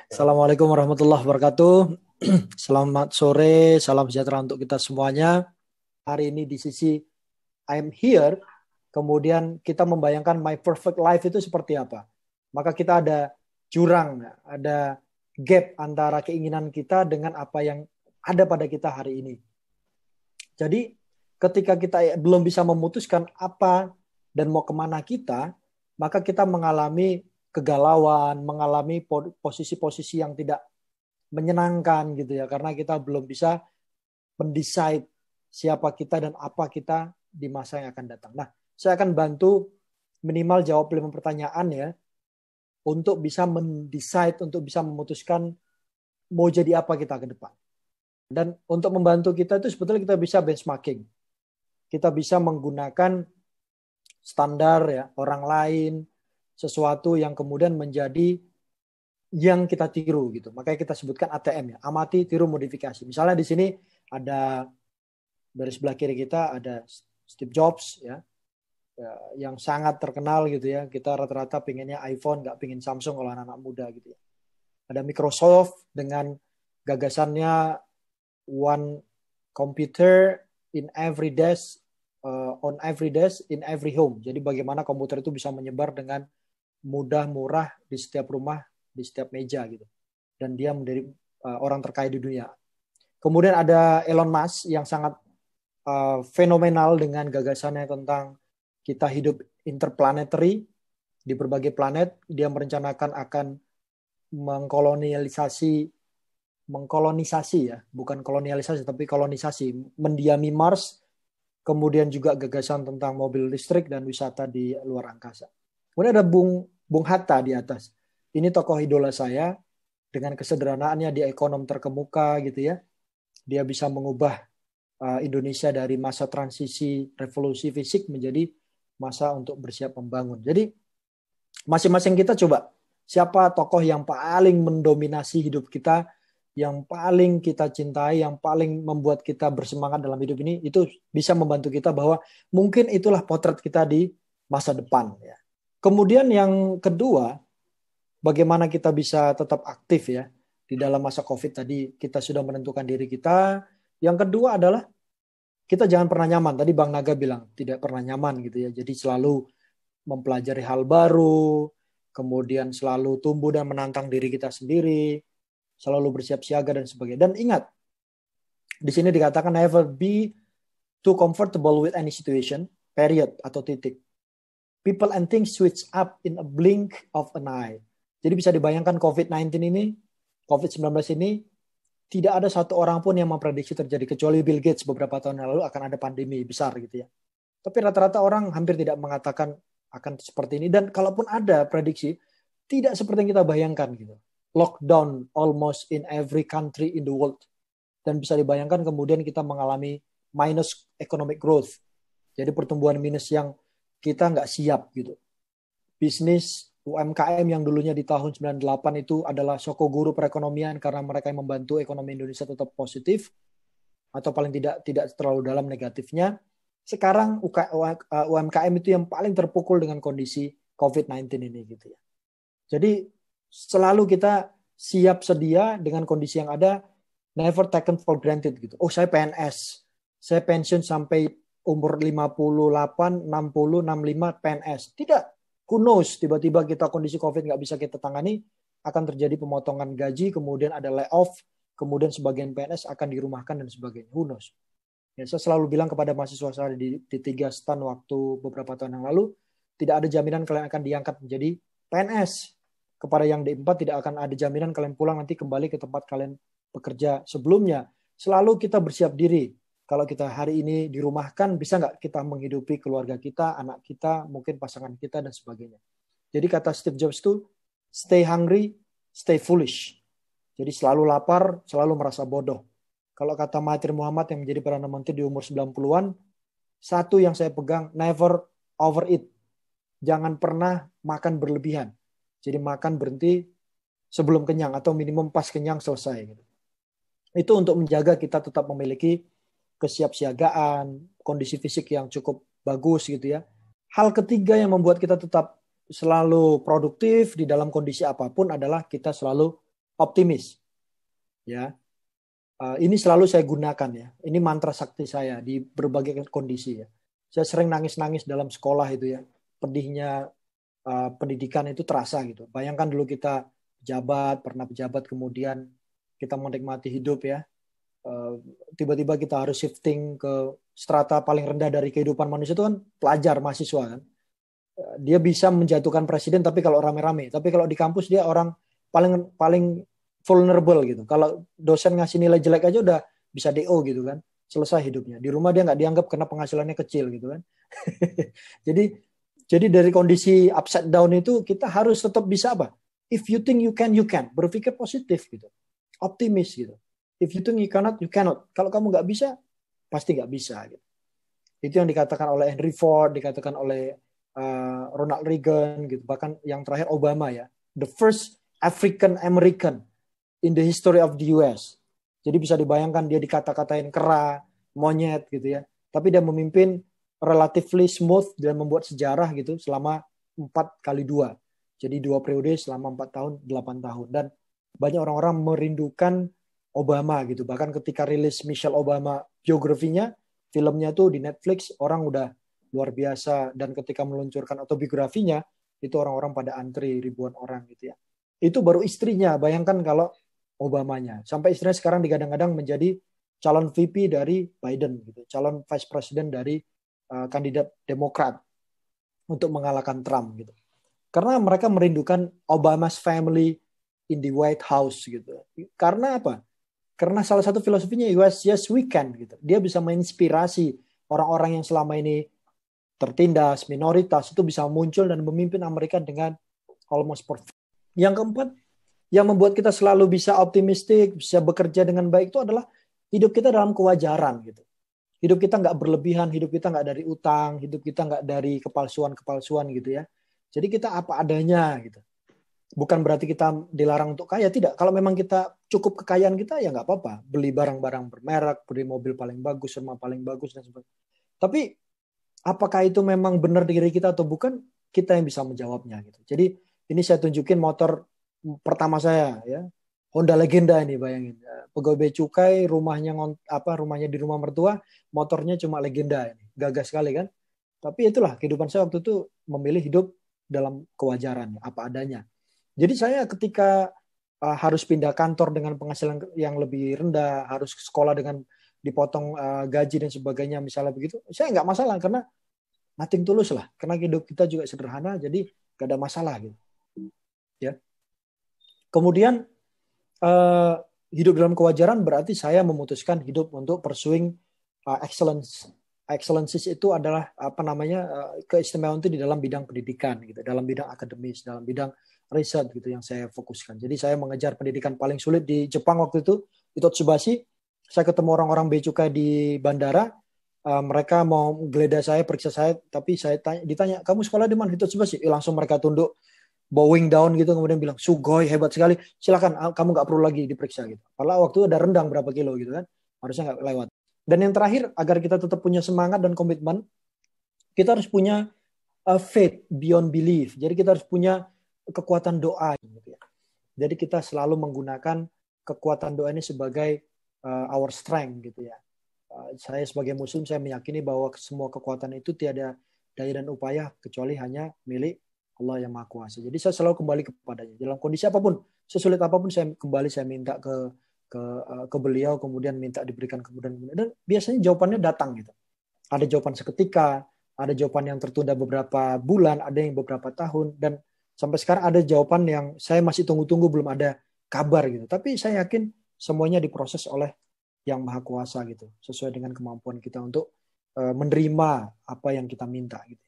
Assalamualaikum warahmatullahi wabarakatuh. Selamat sore, salam sejahtera untuk kita semuanya. Hari ini di sisi I'm here, kemudian kita membayangkan my perfect life itu seperti apa. Maka kita ada jurang, ada gap antara keinginan kita dengan apa yang ada pada kita hari ini. Jadi ketika kita belum bisa memutuskan apa dan mau kemana kita, maka kita mengalami kegalauan, mengalami posisi-posisi yang tidak menyenangkan gitu ya, karena kita belum bisa mendesain siapa kita dan apa kita di masa yang akan datang. Nah, saya akan bantu minimal jawab 5 pertanyaan ya, untuk bisa mendesain, untuk bisa memutuskan mau jadi apa kita ke depan. Dan untuk membantu kita itu sebetulnya kita bisa benchmarking. Kita bisa menggunakan standar ya orang lain, sesuatu yang kemudian menjadi yang kita tiru gitu. Makanya kita sebutkan ATM ya, amati, tiru, modifikasi. Misalnya di sini ada dari sebelah kiri kita ada Steve Jobs ya, yang sangat terkenal gitu ya. Kita rata-rata pengennya iPhone, nggak pengen Samsung kalau anak-anak muda gitu ya. Ada Microsoft dengan gagasannya one computer in every desk, on every desk in every home. Jadi bagaimana komputer itu bisa menyebar dengan mudah, murah di setiap rumah, di setiap meja gitu. Dan dia menjadi orang terkaya di dunia. Kemudian ada Elon Musk yang sangat fenomenal dengan gagasannya tentang kita hidup interplanetary di berbagai planet. Dia merencanakan akan mengkolonisasi ya, bukan kolonialisasi tapi kolonisasi, mendiami Mars, kemudian juga gagasan tentang mobil listrik dan wisata di luar angkasa. Kemudian ada Bung Hatta di atas. Ini tokoh idola saya, dengan kesederhanaannya dia ekonom terkemuka gitu ya. Dia bisa mengubah Indonesia dari masa transisi revolusi fisik menjadi masa untuk bersiap membangun. Jadi masing-masing kita coba siapa tokoh yang paling mendominasi hidup kita, yang paling kita cintai, yang paling membuat kita bersemangat dalam hidup ini, itu bisa membantu kita bahwa mungkin itulah potret kita di masa depan. Ya. Kemudian yang kedua, bagaimana kita bisa tetap aktif ya di dalam masa COVID tadi, kita sudah menentukan diri kita. Yang kedua adalah kita jangan pernah nyaman. Tadi Bang Naga bilang tidak pernah nyaman gitu ya. Jadi selalu mempelajari hal baru, kemudian selalu tumbuh dan menantang diri kita sendiri, selalu bersiap siaga dan sebagainya. Dan ingat, di sini dikatakan never be too comfortable with any situation, period atau titik. People and things switch up in a blink of an eye. Jadi bisa dibayangkan COVID-19 ini, COVID-19 ini, tidak ada satu orang pun yang memprediksi terjadi, kecuali Bill Gates beberapa tahun lalu akan ada pandemi besar gitu ya. Tapi rata-rata orang hampir tidak mengatakan akan seperti ini. Dan kalaupun ada prediksi, tidak seperti yang kita bayangkan gitu. Lockdown almost in every country in the world. Dan bisa dibayangkan kemudian kita mengalami minus economic growth. Jadi pertumbuhan minus yang kita nggak siap gitu. Bisnis UMKM yang dulunya di tahun 98 itu adalah sokoguru perekonomian karena mereka yang membantu ekonomi Indonesia tetap positif atau paling tidak terlalu dalam negatifnya. Sekarang UMKM itu yang paling terpukul dengan kondisi COVID-19 ini gitu ya. Jadi selalu kita siap sedia dengan kondisi yang ada, never taken for granted gitu. Oh, saya PNS. Saya pensiun sampai umur 58, 60, 65 PNS. Tidak. Who knows, tiba-tiba kita kondisi COVID nggak bisa kita tangani, akan terjadi pemotongan gaji, kemudian ada layoff, kemudian sebagian PNS akan dirumahkan dan sebagainya. Who knows. Ya, saya selalu bilang kepada mahasiswa saya di 3 stan waktu beberapa tahun yang lalu, tidak ada jaminan kalian akan diangkat menjadi PNS. Kepada yang D4 tidak akan ada jaminan kalian pulang nanti kembali ke tempat kalian bekerja sebelumnya. Selalu kita bersiap diri. Kalau kita hari ini dirumahkan, bisa nggak kita menghidupi keluarga kita, anak kita, mungkin pasangan kita, dan sebagainya. Jadi kata Steve Jobs itu, stay hungry, stay foolish. Jadi selalu lapar, selalu merasa bodoh. Kalau kata Mahathir Muhammad yang menjadi Perdana Menteri di umur 90-an, satu yang saya pegang, never overeat. Jangan pernah makan berlebihan. Jadi makan berhenti sebelum kenyang atau minimum pas kenyang selesai. Itu untuk menjaga kita tetap memiliki kesiapsiagaan, kondisi fisik yang cukup bagus gitu ya. Hal ketiga yang membuat kita tetap selalu produktif di dalam kondisi apapun adalah kita selalu optimis. Ya, ini selalu saya gunakan ya. Ini mantra sakti saya di berbagai kondisi ya. Saya sering nangis-nangis dalam sekolah itu ya. Pedihnya pendidikan itu terasa gitu. Bayangkan dulu kita pernah pejabat, kemudian kita menikmati hidup ya. Tiba-tiba kita harus shifting ke strata paling rendah dari kehidupan manusia itu kan pelajar, mahasiswa kan. Dia bisa menjatuhkan presiden tapi kalau rame-rame. Tapi kalau di kampus dia orang paling paling vulnerable gitu. Kalau dosen ngasih nilai jelek aja udah bisa DO gitu kan. Selesai hidupnya. Di rumah dia nggak dianggap karena penghasilannya kecil gitu kan. Jadi dari kondisi upside down itu kita harus tetap bisa apa? If you think you can, you can. Berpikir positif gitu. Optimis gitu. If you think you cannot, you cannot. Kalau kamu nggak bisa, pasti nggak bisa. Gitu. Itu yang dikatakan oleh Henry Ford, dikatakan oleh Ronald Reagan, gitu. Bahkan yang terakhir Obama ya. The first African American in the history of the US. Jadi bisa dibayangkan dia dikata-katain kera, monyet gitu ya. Tapi dia memimpin relatively smooth dan membuat sejarah gitu selama 4x2. Jadi 2 periode selama 4 tahun, 8 tahun. Dan banyak orang-orang merindukan Obama gitu. Bahkan ketika rilis Michelle Obama biografinya, filmnya tuh di Netflix, orang udah luar biasa. Dan ketika meluncurkan autobiografinya, itu orang-orang pada antri ribuan orang gitu ya. Itu baru istrinya, bayangkan kalau Obamanya. Sampai istrinya sekarang digadang-gadang menjadi calon VP dari Biden, gitu. Calon Vice President dari kandidat Demokrat untuk mengalahkan Trump gitu. Karena mereka merindukan Obama's family in the White House gitu. Karena apa? Karena salah satu filosofinya US Yes We Can gitu. Dia bisa menginspirasi orang-orang yang selama ini tertindas, minoritas itu bisa muncul dan memimpin Amerika dengan almost perfect. Yang keempat, yang membuat kita selalu bisa optimistik, bisa bekerja dengan baik itu adalah hidup kita dalam kewajaran gitu. Hidup kita nggak berlebihan, hidup kita nggak dari utang, hidup kita nggak dari kepalsuan-kepalsuan gitu ya. Jadi kita apa adanya gitu. Bukan berarti kita dilarang untuk kaya, tidak. Kalau memang kita cukup kekayaan kita ya nggak apa-apa. Beli barang-barang bermerek, beli mobil paling bagus, rumah paling bagus dan sebagainya. Tapi apakah itu memang benar diri kita atau bukan? Kita yang bisa menjawabnya gitu. Jadi ini saya tunjukin motor pertama saya ya. Honda Legenda ini bayangin. Pegawai bea cukai, rumahnya di rumah mertua, motornya cuma Legenda ini. Gagah sekali kan? Tapi itulah kehidupan saya waktu itu memilih hidup dalam kewajaran, apa adanya. Jadi saya ketika harus pindah kantor dengan penghasilan yang lebih rendah, harus sekolah dengan dipotong gaji dan sebagainya misalnya begitu, saya nggak masalah karena nothing tulus lah. Karena hidup kita juga sederhana, jadi nggak ada masalah gitu. Ya. Kemudian hidup dalam kewajaran berarti saya memutuskan hidup untuk pursuing excellence. Excellences itu adalah keistimewaan itu di dalam bidang pendidikan gitu, dalam bidang akademis, dalam bidang riset gitu yang saya fokuskan. Jadi saya mengejar pendidikan paling sulit di Jepang waktu itu Tsubashi. Saya ketemu orang-orang bea cukai di bandara, mereka mau geledah saya, periksa saya, tapi saya ditanya, kamu sekolah di mana? Tsubashi. Langsung mereka tunduk, bowing down gitu, kemudian bilang, sugoi, hebat sekali, silakan, kamu nggak perlu lagi diperiksa gitu. Padahal waktu itu ada rendang berapa kilo gitu kan, harusnya nggak lewat. Dan yang terakhir, agar kita tetap punya semangat dan komitmen, kita harus punya faith beyond belief. Jadi kita harus punya kekuatan doa. Gitu ya. Jadi kita selalu menggunakan kekuatan doa ini sebagai our strength. Gitu ya. Saya sebagai Muslim, saya meyakini bahwa semua kekuatan itu tiada daya dan upaya kecuali hanya milik Allah yang Maha Kuasa. Jadi saya selalu kembali kepadanya. Dalam kondisi apapun, sesulit apapun, saya minta ke beliau, kemudian minta diberikan kemudian. Dan biasanya jawabannya datang gitu. Ada jawaban seketika, ada jawaban yang tertunda beberapa bulan, ada yang beberapa tahun, dan sampai sekarang ada jawaban yang saya masih tunggu-tunggu, belum ada kabar gitu. Tapi saya yakin semuanya diproses oleh yang Maha Kuasa gitu, sesuai dengan kemampuan kita untuk menerima apa yang kita minta gitu.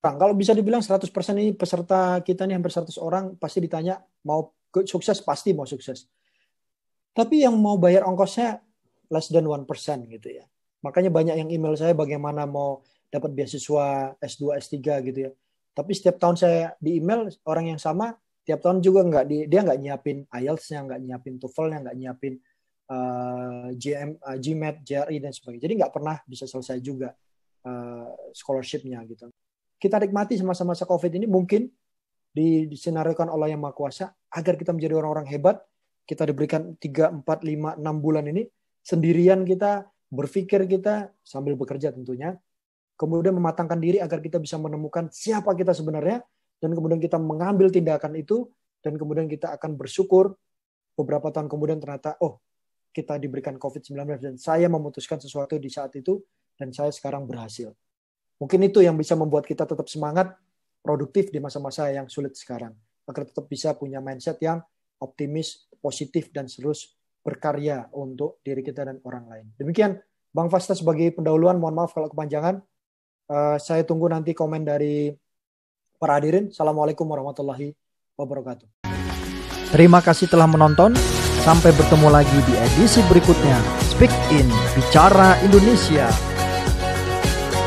Nah, kalau bisa dibilang 100% ini peserta kita nih hampir 100 orang pasti ditanya mau sukses, pasti mau sukses. Tapi yang mau bayar ongkosnya less than 1% gitu ya. Makanya banyak yang email saya bagaimana mau dapat beasiswa S2, S3 gitu ya. Tapi setiap tahun saya di email orang yang sama, tiap tahun juga dia nggak nyiapin IELTS-nya, nggak nyiapin TOEFL-nya, nggak nyiapin GMAT, JRE dan sebagainya. Jadi nggak pernah bisa selesai juga scholarship-nya gitu. Kita nikmati masa-masa COVID ini mungkin disenariokan oleh Yang Maha Kuasa agar kita menjadi orang-orang hebat kita diberikan 3, 4, 5, 6 bulan ini, sendirian kita berpikir, kita sambil bekerja tentunya, kemudian mematangkan diri agar kita bisa menemukan siapa kita sebenarnya, dan kemudian kita mengambil tindakan itu, dan kemudian kita akan bersyukur beberapa tahun kemudian ternyata, oh, kita diberikan COVID-19 dan saya memutuskan sesuatu di saat itu, dan saya sekarang berhasil. Mungkin itu yang bisa membuat kita tetap semangat, produktif di masa-masa yang sulit sekarang. Agar tetap bisa punya mindset yang optimis, positif, dan terus berkarya untuk diri kita dan orang lain. Demikian, Bang Fasta sebagai pendahuluan, mohon maaf kalau kepanjangan. Saya tunggu nanti komen dari para hadirin. Assalamualaikum warahmatullahi wabarakatuh. Terima kasih telah menonton. Sampai bertemu lagi di edisi berikutnya. Speak In, Bicara Indonesia.